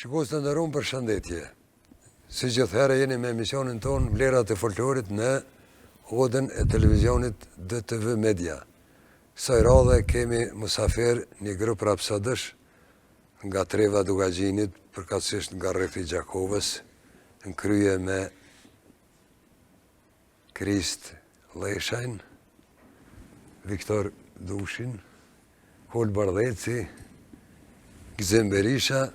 Shikues të nderuar, përshëndetje. Si gjithherë jeni me emisionin ton Vlerat e folklorit në odën e televizionit DTV Media. Kësaj radhe kemi musafir një grup rapsodësh nga Treva Dugagjinit, përkatësisht nga Rrethri Gjakovës, në krye me Krist Leshajn, Viktor Dushin, Hol Bardheci, Gzim Berisha,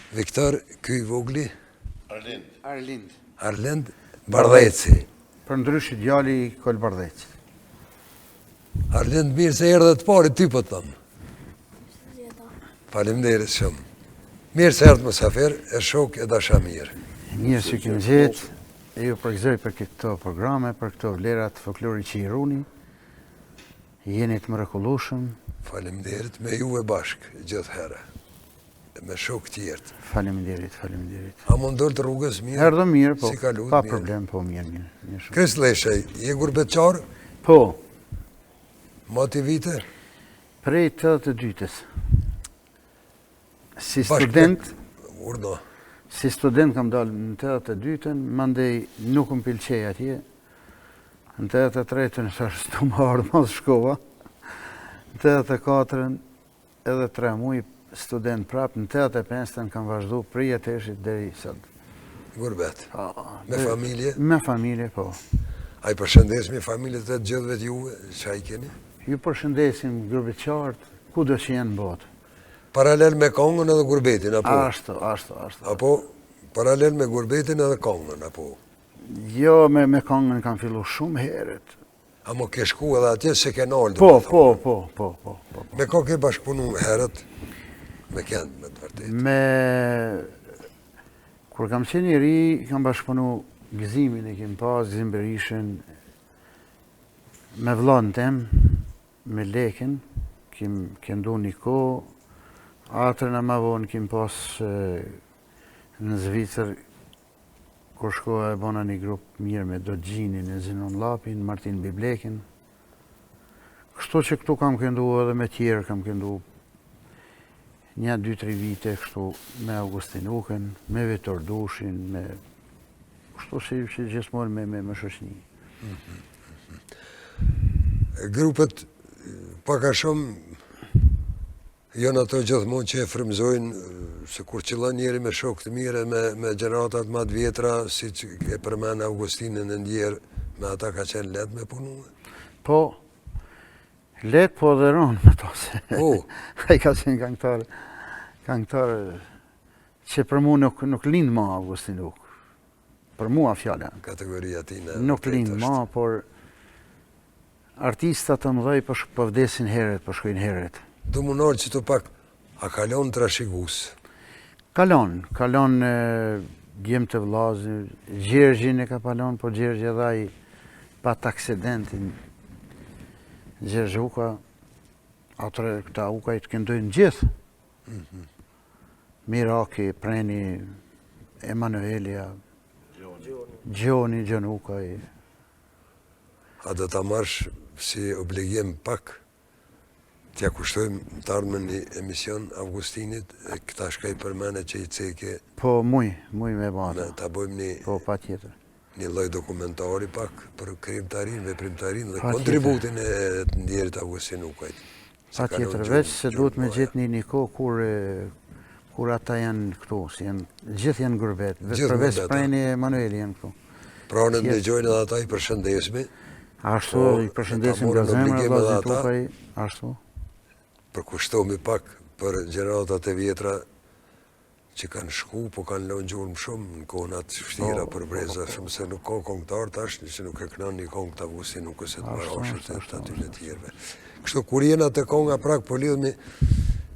Viktor ky vogli? Arlind Bardheci. Për ndryshë djali i Kol Bardheci. Arlind, mirë se erdhe të pari, ty po të thëmë. Faleminderit shumë. Mirë se erdhe musafir, e shok e dasha mirë. Mirë që këmë gjetë, e ju përgëzoj për këto programe, për këto vlerat folklori që i runi. Jeni të mrekullueshëm. Faleminderit, me ju e bashkë gjithë herë. Me shok tjertë. Faleminderit. A mund dëllë të rrugës mirë? Erdhë mirë, po. Si kalut, pa mirë. problem, po mirë. Krist Leshaj, je gurbetçar? Po, Mati vite? prej 82-ës. Si student kam dalë në 82-ën, mandej nuk më pëlqej atje. Në 83-ën është të më ardhë mas shkova. Në 84-ën edhe 3 muaj student prapë, në 85-ën kam vazhdu prej jeteshit deri sot. Gurbet. Me familje? Me familje, po. A i përshëndesim familje të gjithëve të juve, që a i keni? Ju përshëndesim gurbetçartë, ku do që jenë botë. Paralel me kongën edhe gurbetin, apo? Ashtu. Apo paralel me gurbetin edhe kongën, apo? Jo, me kongën kam fillu shumë herët. A mo ke shku edhe atje se ke nalë? Po. Me ko ke bashkëpunu herët? Me kënd, me të vërtet. Kur kam qenë i ri, kam bashkëpunu Gëzimin e kem pas, Gzim Berishën, me vllahën tem, me Leken, kem këndu një kohë, atërën e ma vonë kem pas në Zvicër, kur shkoja e bona një grupë mirë me Dogjinin, e Zinon Lapin, Martin Biblekin. Kështu që këtu kam këndu edhe me tjerë, kam këndu 1-2-3 vite kështu me Augustin Ukën, me Viktor Dushin, me kështu që gjithmonë me shoqni. Grupet paka shumë janë ato gjithmonë që e frymëzojnë se kur qëllon njeri me shok të mire, me gjeneratat ma të vjetra, si që e përmen Augustinin e ndjerë, me ata ka qenë letë me punu? Po, letë po dhe ronë me to se. A i ka qenë këngëtar që për mu nuk lindë ma Augustin Uk. Për mua fjalla. Kategoria tina. Nuk lindë ma, por artistat të mëdhej po vdesin heret, po shkojnë heret. Du munor që të pak, a kalon trashëgus? Kalon djemë të vllazë, Gjergjin e ka palon, po Gjergji edhe ai pat aksidentin. Gjergj Uka, atëre këta Uka i të këndojnë gjithë. Miraki, Preni, Emanuelia, Gjoni Uka. A do ta marrësh si obligim pak t'ja kushtojmë të ardhme një emision Augustinit, këta shkaj përmene që i ceke. Po, muj me bata. Ta bojmë një... Po, pa tjetër. Një lloj dokumentari pak për krijimtarin, veprimtarin dhe kontributin e të ndjerit Augustin Ukajt. Pa tjetër, veç se duhet me gjithë një kohë kur ata janë këtu, gjithë janë gurbet, përveç Preni e Emanueli janë këtu. Pra në ndëgjojnë edhe ata i përshëndesmi. Ashtu, i përshëndesim nga zemra, vllazit Ukaj, ashtu. Përkushtohemi pak për gjeneratat e vjetra që kanë shku, po kanë lënë gjurmë shumë në kohënat vështira për breza, shumë se nuk ka kongtar tash, që nuk e kënon një kong të Augustin nuk e se të marashët e të aty në tjerve. Kështu, kur jena të konga prak, po lidhemi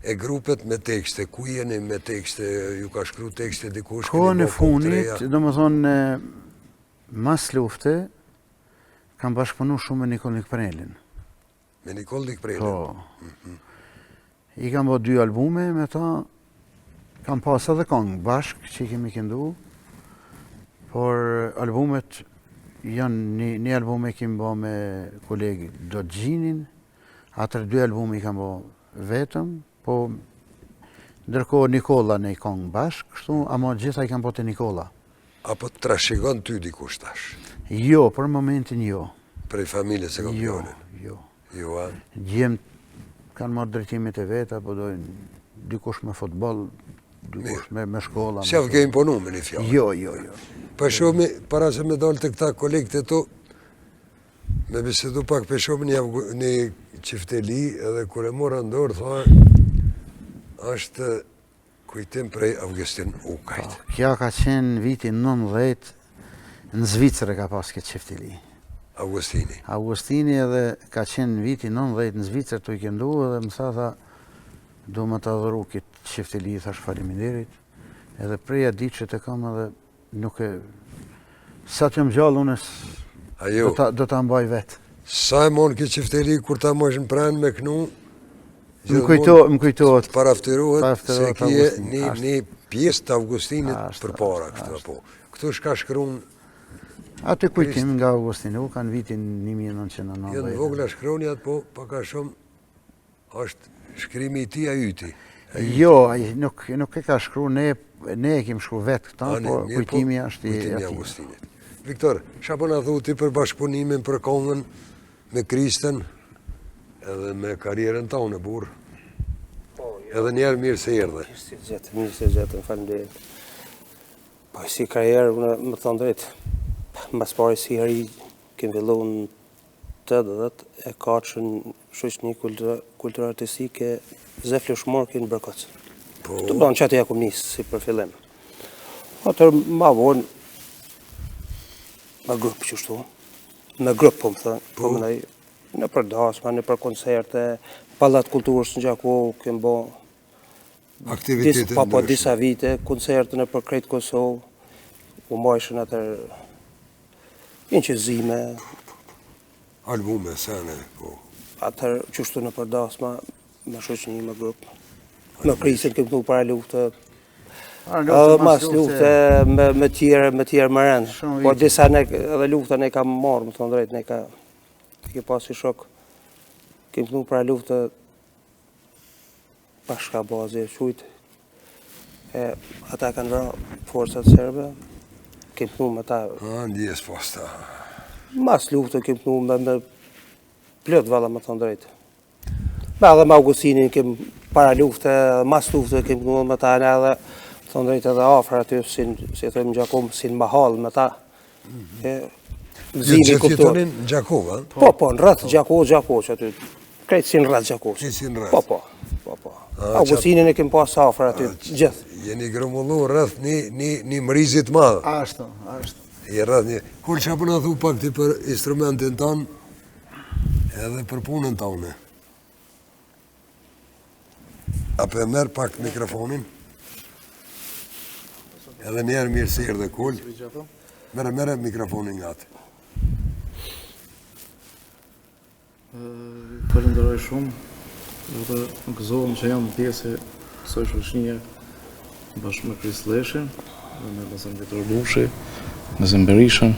e grupet me tekste, ku jeni me tekste, ju ka shkru tekste dikush? Kohën e funit, do më thonë, mas lufte, kam bashkëpunu shumë me Nikol Nikprelin. Me Nikol Nikprelin? Po. I kam bo 2 albume me ta, kam pas edhe kongë bashkë që i kemi këndu, por albumet janë, një albume kemi bo me kolegi Dogjinin, atër 2 albume i kam bo vetëm, po Ndërkohë Nikola ne i kong bashk, kështu, ama gjitha i kanë po të Nikola. Apo të trashëgon ty dikush tash? Jo, për momentin jo. Prej familjes e kampionin? Jo. Jo, a? Gjem kanë marrë drejtimet e veta, po dojnë dikush me futboll, dikush me shkolla. Shef ke imponu me një fjallë? Jo. Për shumë, para se me dalë të këta kolegët e tu, me bisedu pak për shumë një qifteli, edhe kur e mora ndorë, tha, është kujtim prej Augustin Ukajt. Kja ka qenë vitin 90, në Zvicër ka pas këtë qifteli. Augustini edhe ka qenë vitin 90 në Zvicër të i këndu edhe më tha, do më të adhëru këtë qifteli, thash faleminderit, edhe preja ditë që të kam edhe nuk e... Sa të jam gjallë unës, do të mbaj vetë. Sa e mon këtë qifteli, kur ta mëshën pranë me kënu, më kujtohet. Paraftirohet se kje një pjesë të Augustinit për para këtë, apo. Këtu shka shkruun... Atë kujtim nga Augustini, u kanë vitin 1990. Jënë vogla shkroni atë, po paka shumë është shkrimi i ti a yti. Jo, nuk e ka shkru, ne e kemë shkru vetë këta, po kujtimi është i ati. Augustinit. Viktor, qa po në thu ti për bashkëpunimin për kongën me Kristen edhe me karierën ta unë e burë? Edhe njerë mirë se erdhe. Mirë se gjetë, më falenderit. Po si karierë, më të ndrejtë, mbas pari si heri, kemë fillu në 80, e ka që në shoqëni kulturë artistike, Zefli Shmor kënë Bërkocë. Të banë që atë ja kom njësë, si për fillim. Atër ma vonë, me grupë që shtu, me grupë, po më thënë, po më nëjë, në për dasma, në për koncerte, Pallat Kulturës në Gjakovo, kemë bo, aktivitetet ndryshme. Po disa vite, koncerte në për krejtë Kosovë, u majshën atër, inqëzime. Albume, sene, po. Atër qështu në për dasma, me shoqëni, me grupë. Me Krisin kemë këtu para luftë, mas luftë me tjerë më rëndë. Po disa edhe lufta ne kam marrë, më thonë drejtë, ne ke pasi shok. Kemë këtu para luftë, bashka bazë e shujtë. Ata kanë vra forcat serbe, kemë këtu me ta... Ndjes posta. Mas luftë kemë këtu me plët valla, më thonë drejtë. Edhe me Augustinin kemë para luftë, mas luftë kemë këtu me ta edhe, thonë drejtë edhe afra aty, si e thëmë në Gjakovo, si në mahal me ta. Gjithë jetonin në Gjakovo, a? Po, në rrëth Gjakovo që aty, krejtë si në rrëth Gjakovo. Po. Augustinin e kemë pas afra aty, gjithë. Jeni grëmullu rrëth një mërizit madhë. Ashtu. Kur që apë në thu pak ti për instrumentin tanë, edhe për punën taune. Apë e merë pak mikrofonin. Edhe njerë mirë sirë dhe kull. Mere mikrofonin nga ti. Falenderoj shumë, edhe në gëzohëm që jam pjesë e kësoj shoqënie bashkë me Kris Leshin, dhe me Lazar Vitor Lushi, me Zemberishën.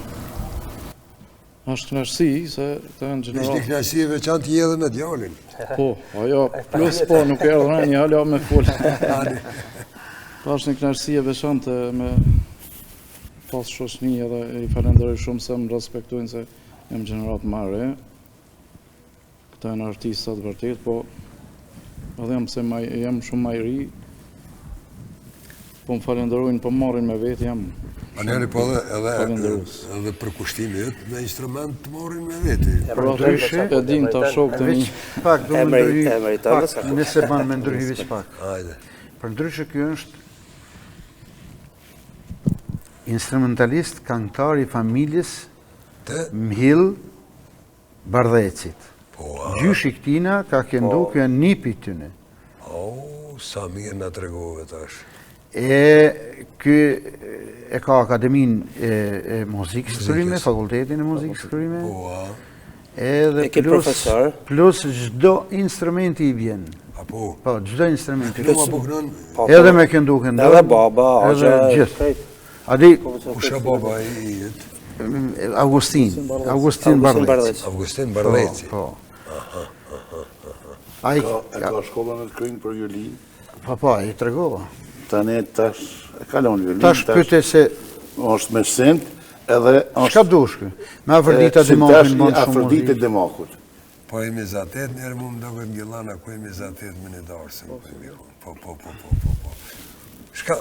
Ashtë knaqësi, se të në Ishtë një knaqësi e veçantë i edhe me djallin. Po, ajo, plus po, nuk e erdhë një halja me full. Ashtë një knaqësi e veçantë me pas shoqëni edhe i falenderoj shumë se më respektojnë se jam gjenerat mare. Këta e në artistat vërtet, po edhe jam shumë ma i ri, po më falenderojnë, po marrin me vetë, jam Anjeri po edhe për kushtimi jëtë me instrument të marrin me vetë. Për ndryshe, e din të shok të një. Pak, do më ndryhi, pak, nëse banë me ndryhi vëq pak. Ajde. Për ndryshe kjo është instrumentalist, këngëtar i familjes Mhill Bardhecit. Gjyshi këtina ka këndu kjo nipi tyne. Sa mirë nga të regove tash. Ky e ka Akademin e Muzikës Shkrime, Fakultetin e Muzikës Shkrime. Edhe plus gjdo instrumenti i vjen. Po, gjdo instrumenti. Edhe me këndu. Edhe baba, gjithë. Adi, kusha baba i jetë? Augustin Bardheci. Augustin Bardheci. Po. E ka shkollën e të krinjë për violin, Pa, i tregova. Tani tash e kalon violin. Tash pyete se është me sint edhe çka dush ky? Me Afrodita Demakun bën shumë Afrodite muzikë. Demakut. Po e mizatet njerë mu më doket Gjellana, ku e mizatet më në darësën. Po. Shka,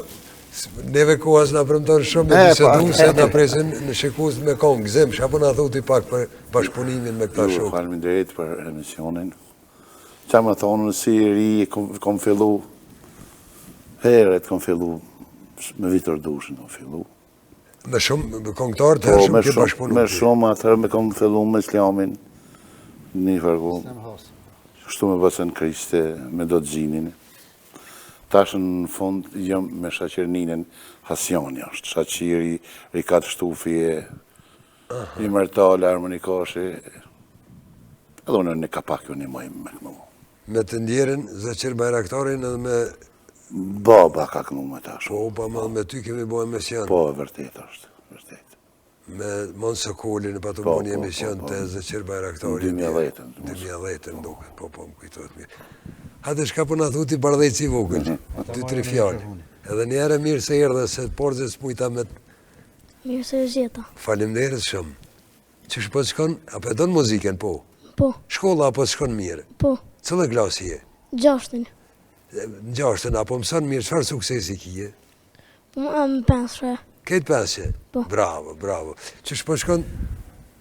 neve kohas nga premton shumë me bisedu se nga presin në shikus me kongë. Gzem, shapo nga thuti pak për bashkëpunimin me këta shokë. Faleminderit për emisionin. Qa më thonë, si i ri, kom fillu, heret kom fillu, me Vitor Dushin kom fillu. Me shumë, me kongëtarë të herë shumë ke bashkëpunu. Me shumë atër me kom fillu me Islamin, një fargu. Shtu me bësën Kriste, me do të gjinin. Tash në fund, jam me shaqirninin Hasjani është. Shaqiri, Rikat Shtufi, i Mërtale, harmonikashi. Edhe unë në kapak ju një mojmë me kënu. Me të ndjerin, Zëqir Bajraktarin edhe me... Baba ka kënu me tash. Po, pa ma me ty kemi bo emision. Po, vërtet është, vërtet. Me Monsa Kolin, pa të bo një emision të Zëqir Bajraktarin. 2010 më duke, po, më kujtojt mirë. Hate shka për në thuti bardhejci vogël, 2-3 fjallë. Edhe njerë mirë se erdhe se porëzës mujta me... Mirë se zjeta. Faleminderit shumë. Qësh po shkon, apo e donë muziken, po? Po, Shkolla apo shkon mirë? po, Cëllë klasi je? 6. Në 6, apo mësën mirë, qëfar suksesi kije? Po më më pensre. Këtë pensje? Po. Bravo. Qësh po shkon,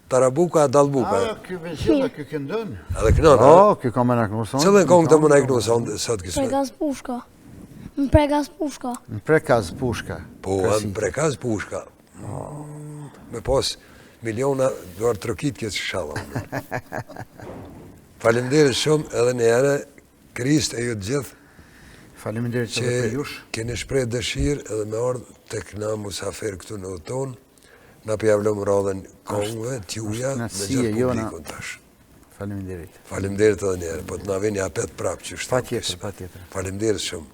Tarabuka, Dalbuka? Ky veçilla, ky këndon. Edhe kënon, ha? Po, ky ka më na kënu son. Cëllën kongë të më në eknu sot kësme? Pregas pushka. Më pregas pushka. Në prekaz pushka. Po, në prekaz pushka. Me pas miliona duar trokit këtë shalom. Faleminderit shumë edhe një herë, Krist e ju të gjithë, Faleminderit që edhe për jush. keni shpreh dëshirë edhe me ardhë tek na musafer këtu në tonë, na pjavlom radhen kongëve, t'juja, me knatësie gjithë jona. publikun tash. Faleminderit. Faleminderit edhe një herë, po të na vini apet prapë që shtë. Patjetër. Faleminderit shumë.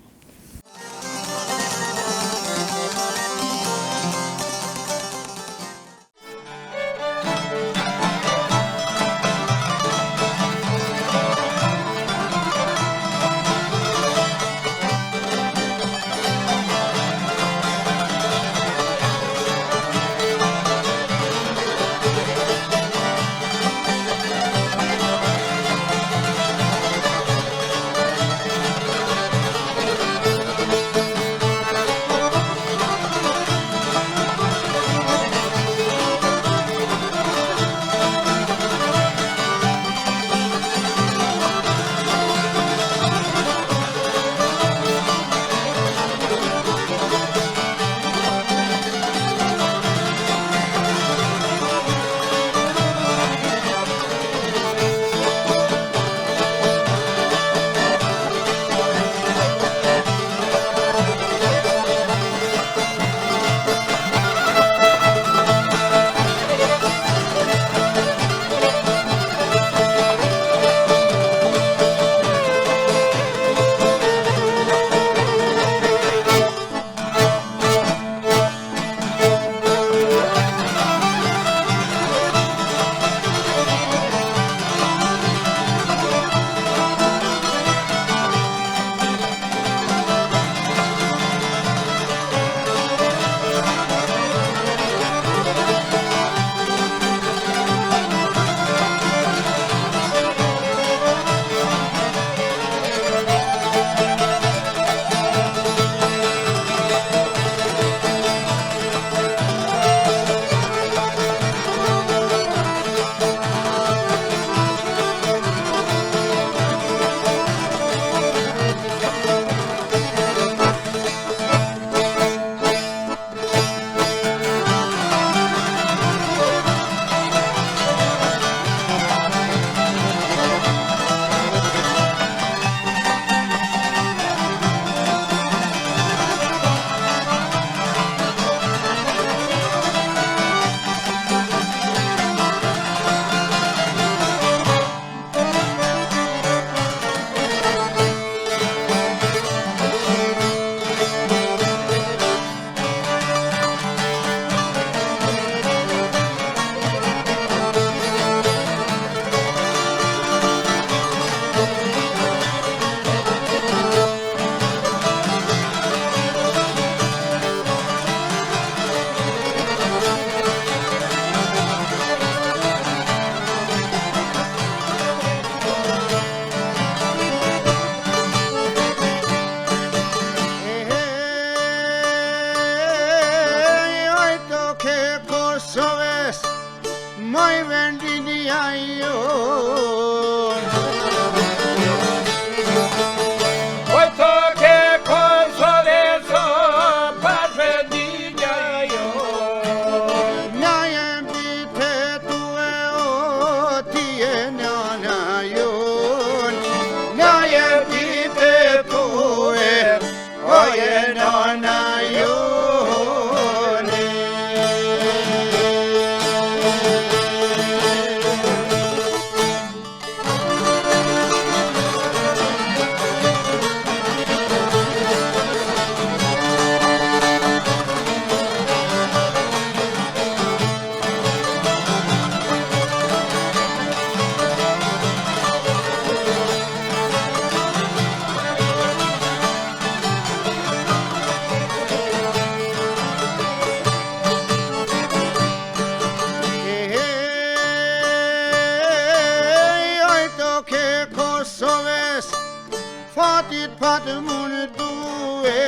fatit patë mund duhe.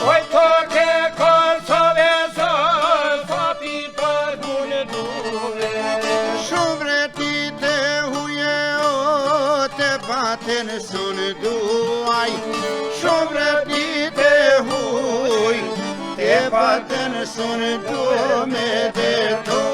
Oj të ke Kosove sot fatit patë mund duhe. Shumë vretit e huje o të patën sun duaj. Shumë vretit e huj të patën sun duhe me të to.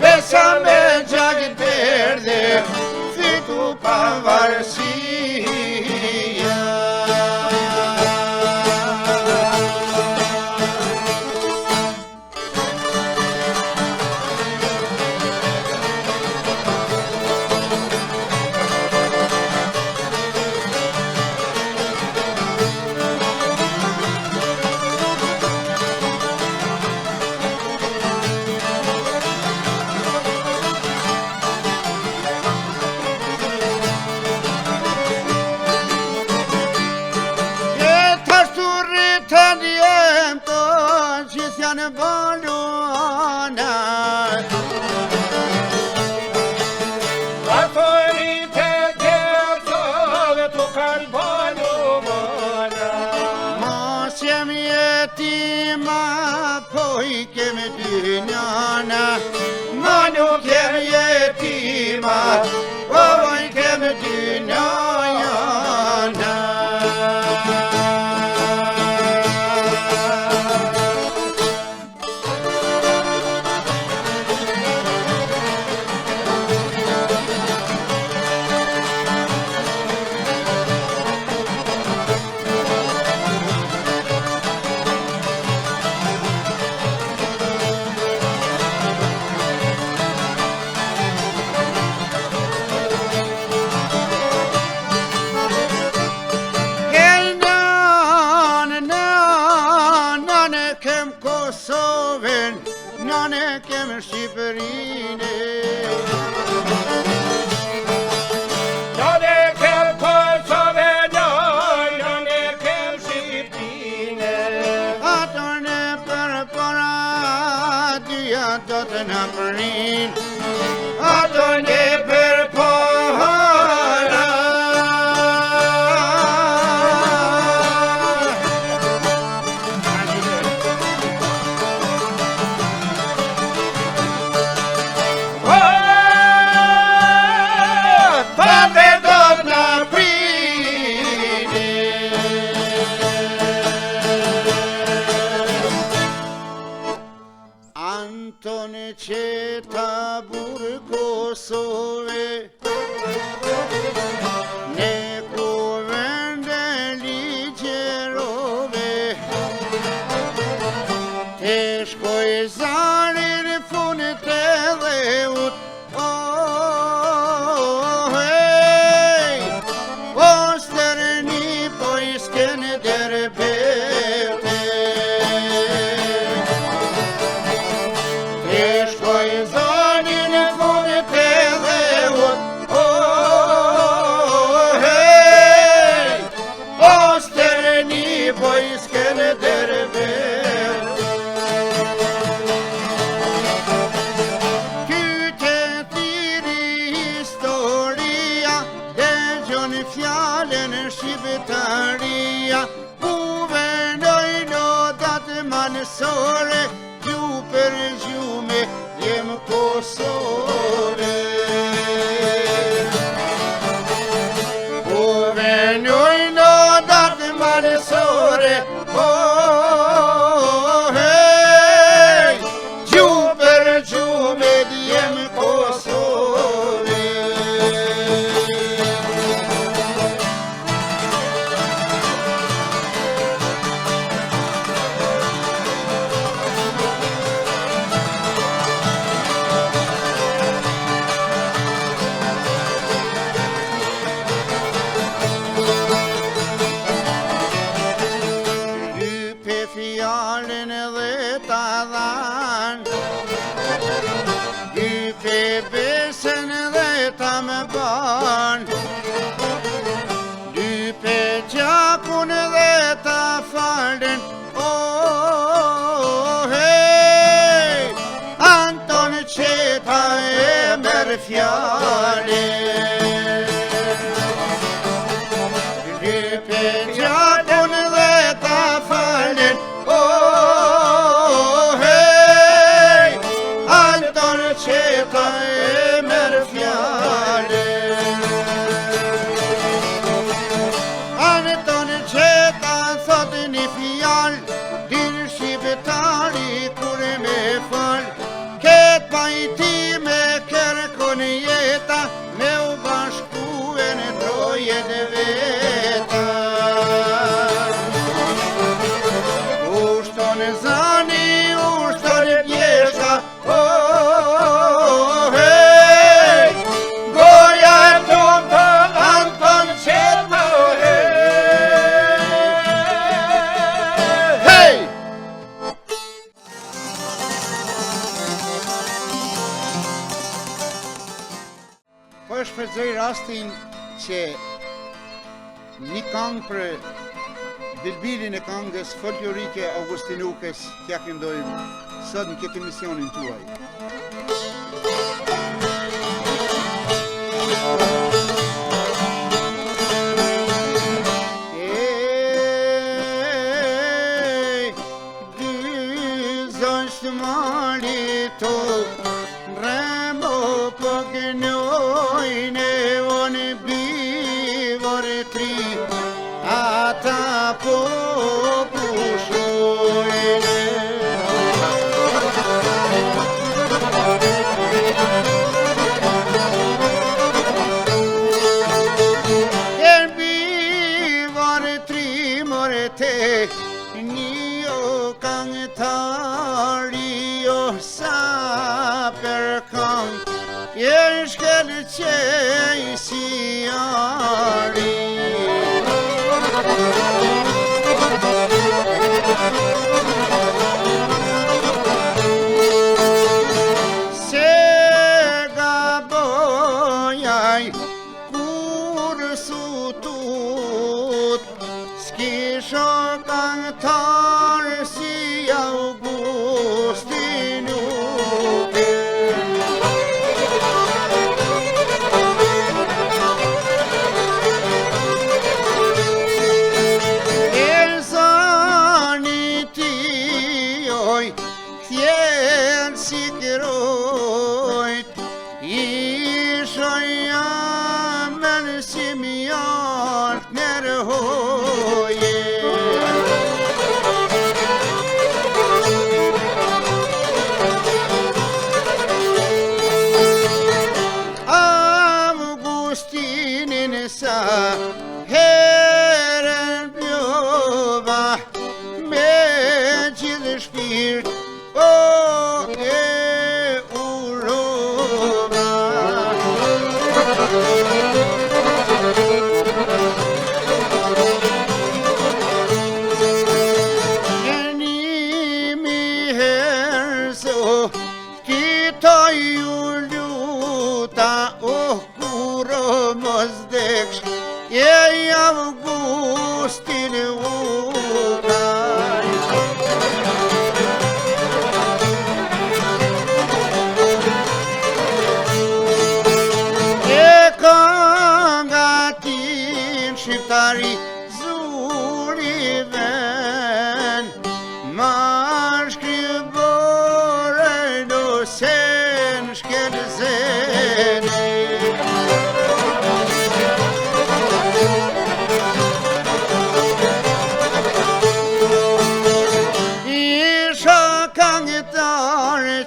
Besa me gjagë derdhe, fitu pavarësia. Në balona Atoni të kërëtove të kanë balona Mos jem jetima po I kemi dy njana Ma nuk jem jetima po I kemi dy njana Kosovën, nane kem Shqipërinë. Nane kem Kosovën, nane kem Shqipërinë. Ato në përpara, dyja do të në përin. Ato në përpara, Antone qeta burë Kosove Ne kuvende ligjerove Te shkoj zarin funit edhe ut hey O stërni po I skene derbete Fjallën shqiptaria U vendoj notat manësore Gju për gjume jem Kosove U vendoj notat malësore, hej, gjumë për gjumë djem Kosove. Fjallën dhe ta dhan, gype besën dhe ta më ban, gype gjakun dhe ta falën, hej, Anton Qeta e merë fjallën. Gype gjakun dhe ta falën, hej, Anton Qeta e merë fjallën. Anton Qeta thot një fjallë, dirë shqiptari kur me fal, ket pajtime kërkon jeta, me u bashkue në trojet veta. Ushton zani, ushton pjeshka, hej, goja e tonë të Anton Qeta, hej! Po e shfrytëzoj rastin që një këngë për bilbilin e këngës folklorike augustinukes t'ja këndojmë sot në këtë emisionin tuaj. Dy zonjtë mali to, remo po gënojnë, onë bivor tri, ata po pushojnë. Bivor tri morte, një këngëtari o sa për këngë, jenë shkelë qej si ari. Se gabojaj kur sutut, s'kisho këngëtar si Augustinuke. Elzani tijoj, kthjerë si kërojt, ishoj jamën si mjalt nërhoje. Augustinin sa herën bjova, me gjithë shpirt, e urova. Nimi herso, kita ju luta, kuro mos deksh, Augustin ukaj.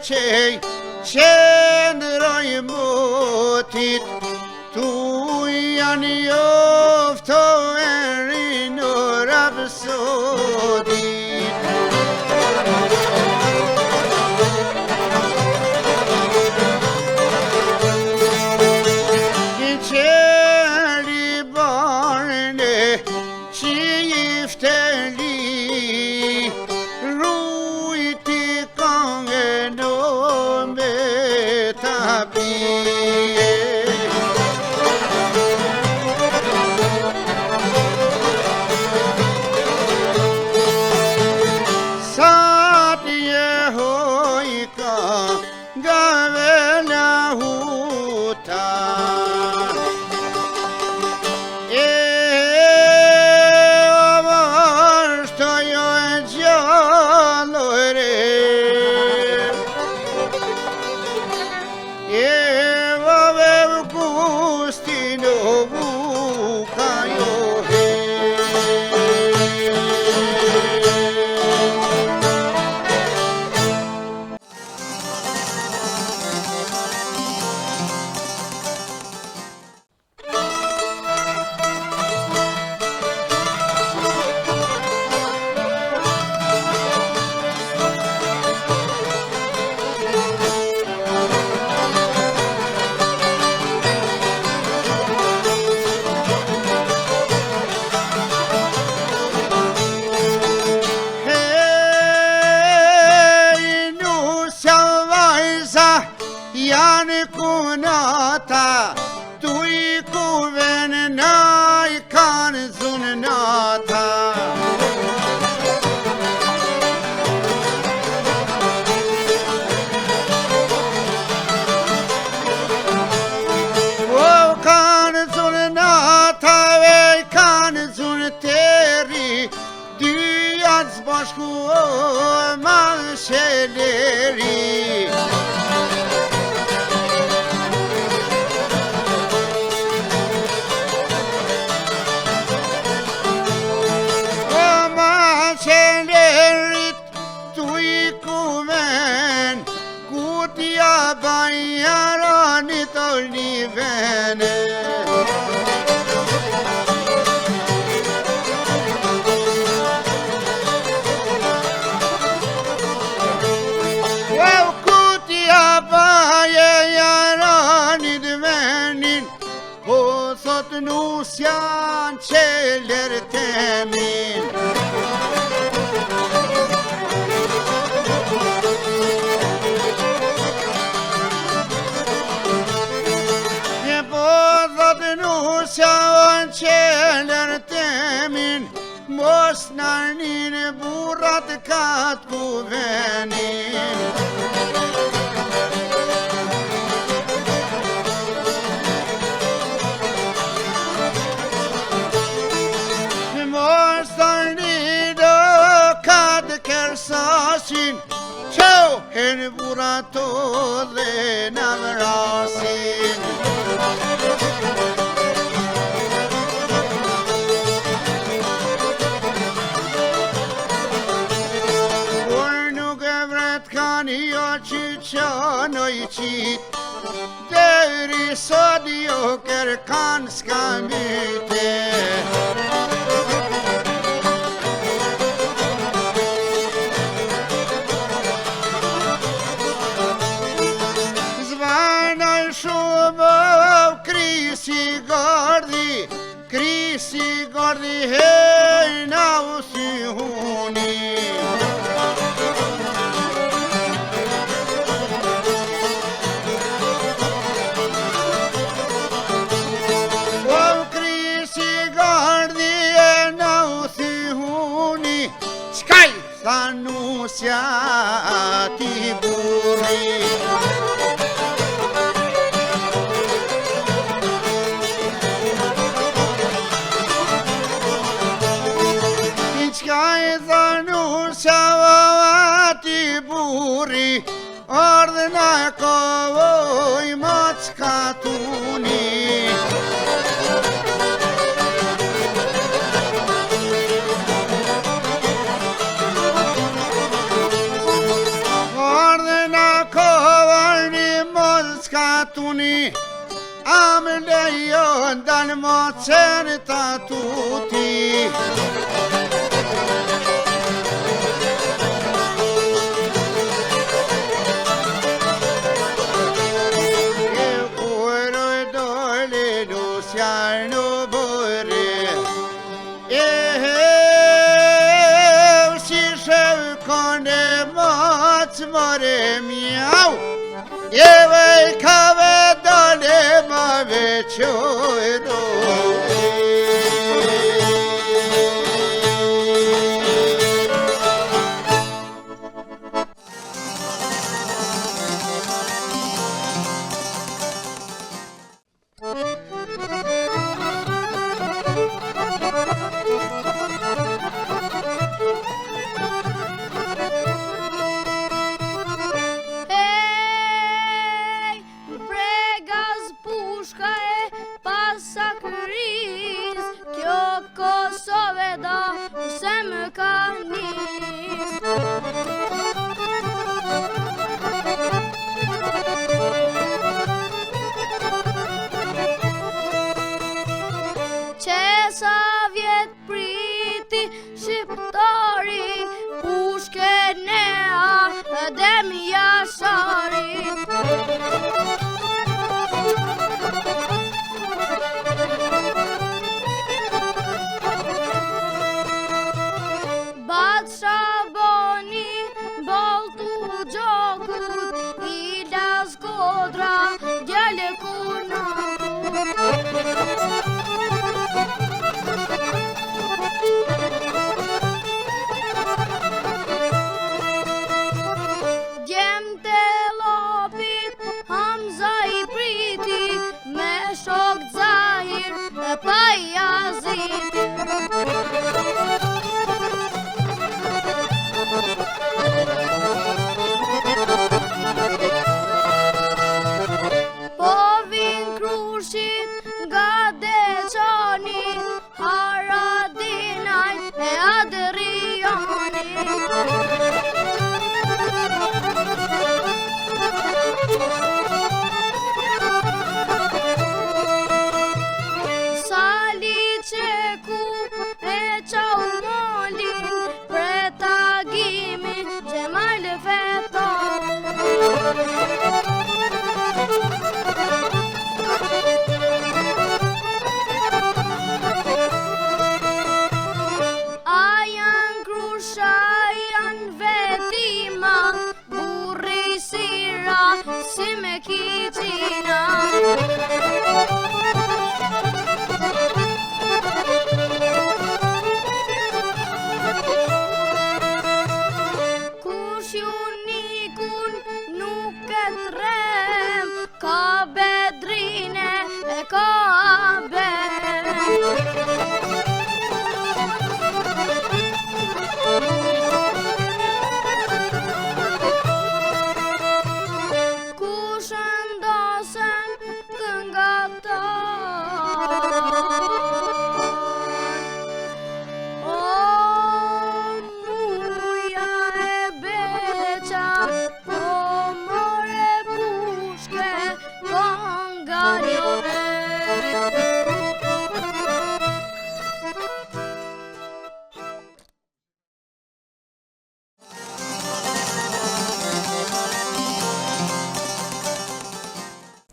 qej qendroj motit tu janë jofto e rinë rapsodit. Qeri barne qifteli rujti kangën o me tapije. Satje hojka gavela huta janë kunata, tu i kuven na i kanë zunë nata. O kanë zunë nata, ve kanë zunë teri, dyat zbashku o ma sheleri. Bajaranit o një vene kutja bajaranit venin po thot nusjan qeler temin. Nusjan qeler temin mos narnin burrat kat kuvenin. Mos narnin do kat kersasin qohen burrat to dhe në vrasin. Jo që qanoj qit deri sot jo kërkan s'ka myte. Zvanoj shumë krisi gardi hej na usi huni. Nusja ti burri qka i tha nusja ti burri ardhna kovoj ma qka tuni. Ardhna tuni, a më lejon dalmacen ta tuti. Mare miau, e cave dale ma vecchio.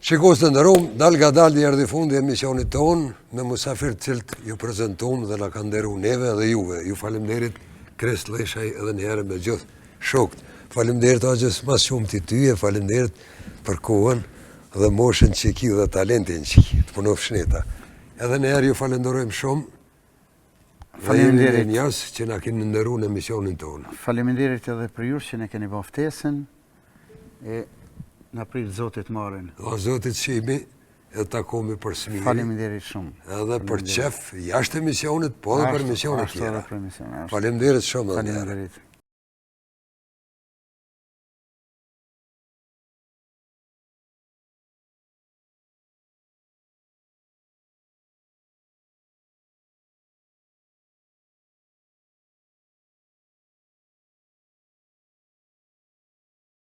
Shikos të ndërum, dal ga dal një erdhi fundi emisionit tonë, me musafir cilët ju prezenton dhe na kanë nderu neve dhe juve. Ju falemderit, Kres Leshaj edhe njëherë me gjithë shokët. Falemderit Agjës mas shumë të tyje, falemderit për kohën dhe moshën që ki dhe talentin që ki, të punof shneta. Edhe njëherë ju falenderojmë shumë, dhe jemi dhe njës që na keni nderu në emisionin tonë. Faleminderit edhe për ju që ne keni bën ftesën, e na prit Zotit marrin. O Zotit shimi, e takomi për smiri. Faleminderit shumë. Edhe për qef, jashtë emisionit, po edhe për emisionet tjera. Faleminderit shumë edhe njëherë. Faleminderit.